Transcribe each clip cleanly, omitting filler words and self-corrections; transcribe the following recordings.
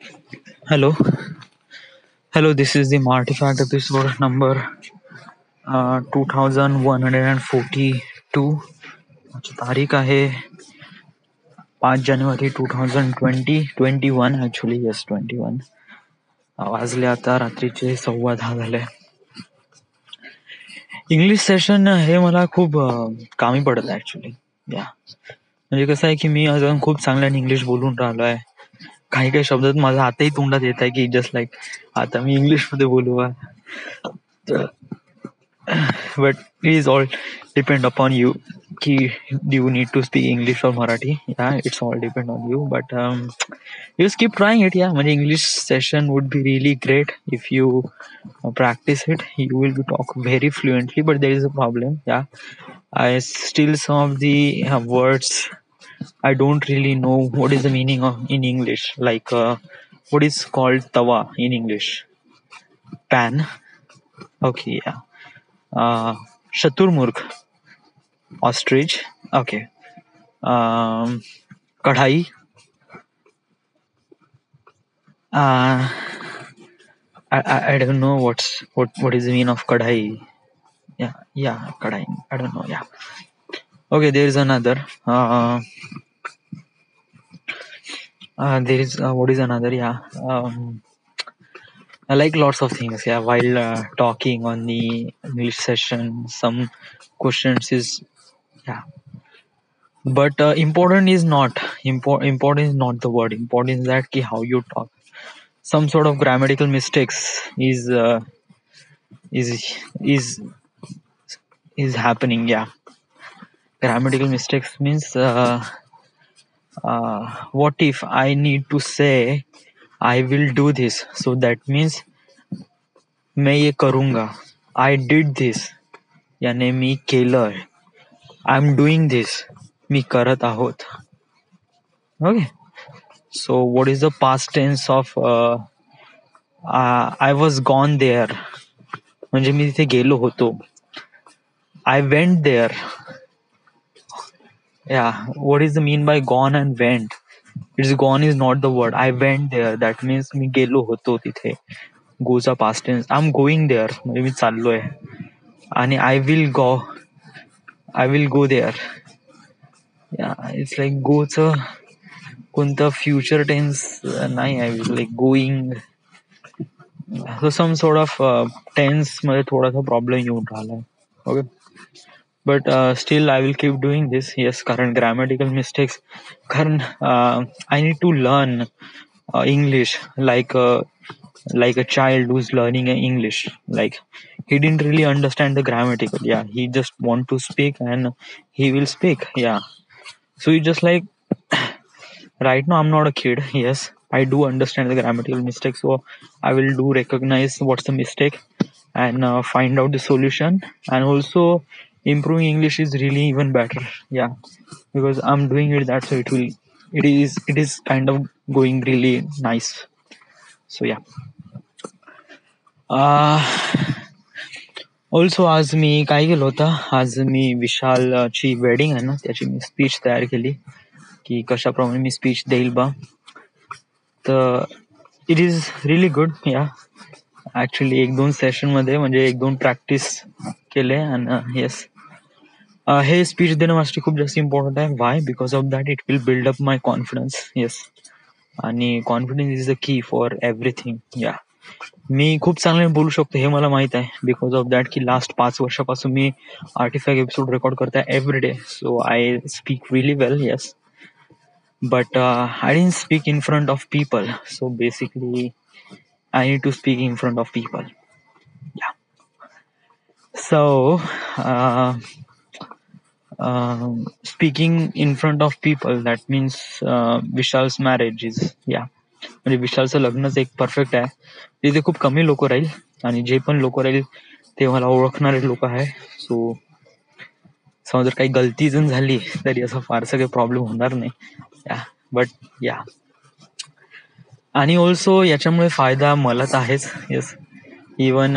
Hello, hello. This is the Martifact episode number 2142. आजची तारीख आहे 5 जानेवारी 2021 ॲक्च्युली. येस, 21 वाजले आता रात्रीचे 10:15 झाले. इंग्लिश सेशन हे मला खूप कामी पडत ॲक्च्युली. या म्हणजे कसं आहे की मी अजून खूप चांगल्याने इंग्लिश बोलून राहिलो आहे. काही काही शब्दात माझा आताही तोंडात येत आहे की जस्ट लाईक आता मी इंग्लिशमध्ये बोलू. But it is all depend upon you ki do you need to speak English or Marathi. Yeah, it's all depend on you, but just keep trying it. Yeah, my English session would be really great if you practice it. You will be talk very fluently, but there is a problem. Yeah, I still some of the words I don't really know what is the meaning of in English, like what is called tawa in English. Pan. Okay, yeah. Shaturmurg, ostrich. Okay. Kadhai. I don't know what is the meaning of kadhai. Yeah, kadhai. I don't know. Yeah. Okay, there is another. There is what is another? Yeah. I like lots of things. Yeah, while talking on the English session, some questions is yeah. But important is not important is not the word. Important is that ki how you talk. Some sort of grammatical mistakes is is is happening. Yeah, grammatical mistakes means what if I need to say I will do this, so that means मैं ये करूँगा. I did this यानी मी केलं. I'm doing this मी करत आहोत. Okay, so what is the past tense of I was gone there म्हणजे मी तिथे गेलो होतो. I went there. Yeah, what is the mean by gone and went? It's gone is not the word. I went there, that means मी गेलो होतो तिथे. Go चा past tense. I'm going there म्हणजे मी चाललोय. आणि I will go there. Yeah, it's like go चं कोणतं future tense नाही आहे, like going. So some sort of tense मध्ये थोडासा प्रॉब्लेम येऊन राहिला. Okay, but still I will keep doing this. Yes, कारण grammatical mistakes, कारण I need to learn English like a child who's learning English. Like he didn't really understand the grammatical. Yeah, he just want to speak and he will speak. Yeah, so you just like right now I'm not a kid. Yes, I do understand the grammatical mistake, so I will do recognize what's the mistake and find out the solution. And also improving English is really even better. Yeah, because I'm doing it, that so it is kind of going really nice. So yeah, also आज मी काय केलं होतं, आज मी विशालची wedding आहे ना त्याची मी speech तयार केली की कशाप्रमाणे मी स्पीच देईल बा. तर इट इज रिली गुड. या ऍक्च्युली 1-2 सेशन मध्ये म्हणजे 1-2 प्रॅक्टिस केले. आणि येस, हे स्पीच देणं माझ्यासाठी खूप जास्त इम्पॉर्टंट आहे. Why? Because of that it will build up my confidence. Yes, आणि confidence is the key for everything. या मी खूप चांगले बोलू शकतो हे मला माहित आहे, बिकॉज ऑफ दॅट की लास्ट 5 वर्षापासून मी आर्टिफॅक्ट एपिसोड रेकॉर्ड करत आहे every day. So I speak relief well. Yes, but I didn't speak in front of people, so basically I need to speak in front of people. Yeah, so speaking in front of people, that means Vishal's marriage is, yeah, म्हणजे विशालचं लग्नच एक perfect आहे. तिथे खूप कमी लोक राहील आणि जे पण लोक राहील ते मला ओळखणारे लोक आहे. सो समजा जर काही गलती जण झाली तरी असं फारसं काही प्रॉब्लेम होणार नाही. या बट या, आणि ऑल्सो याच्यामुळे फायदा मलाच आहेच. येस, इवन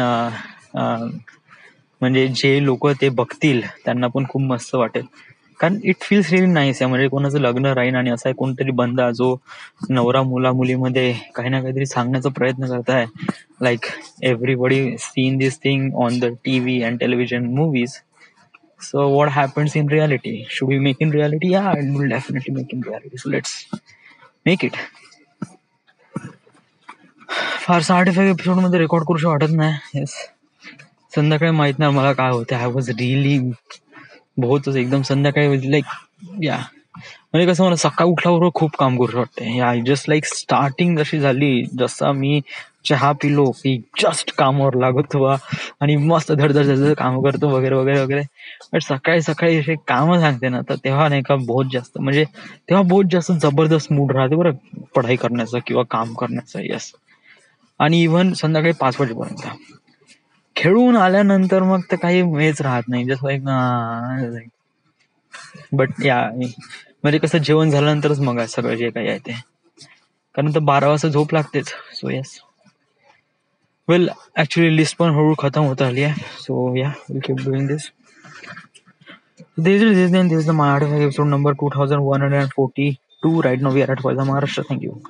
म्हणजे जे लोक ते बघतील त्यांना पण खूप मस्त वाटेल कारण इट फील्स रिअली नाईस आहे. म्हणजे कोणाचं लग्न राहीन आणि असा कोणतरी बंदा जो नवरा मुलीमध्ये काही ना काहीतरी सांगण्याचा प्रयत्न करत आहे. Like everybody seen this thing on the TV and television movies. So what happens in reality? Should we make in reality? Yeah, I will definitely make in reality. So let's make it. फार 65 episode मध्ये record करूशी वाटत नाही. Yes, संध्याकाळी माहित नाही मला काय होतं. आय वॉज रिअली बहुतच एकदम संध्याकाळी लाईक या म्हणजे कसं मला सकाळी उठल्याबरोबर खूप काम करू वाटते. या जस्ट लाईक स्टार्टिंग जशी झाली, जसा मी चहा पिलो की जस्ट कामावर लागतो आणि मस्त धडधड काम करतो वगैरे वगैरे वगैरे. बट सकाळी सकाळी असे कामं सांगते ना, तर तेव्हा नाही का बहुत जास्त म्हणजे तेव्हा बहुत जास्त जबरदस्त मूड राहते बरं पढाई करण्याचा किंवा काम करण्याचा. येस, आणि इव्हन संध्याकाळी 5 वाजेपर्यंत. खेळून आल्यानंतर मग तर काही हेच राहत नाही. जस्ट लाईक बट या म्हणजे कसं जेवण झाल्यानंतरच मग सगळं जे काही आहे ते, कारण तर 12 वाजता झोप लागतेच. So yes, well actually list पण हळूहळू खतम होत आली आहे. सो या, will keep doing this. This is the Maharashtra episode number 2142. Right now we are at Maharashtra. Thank you.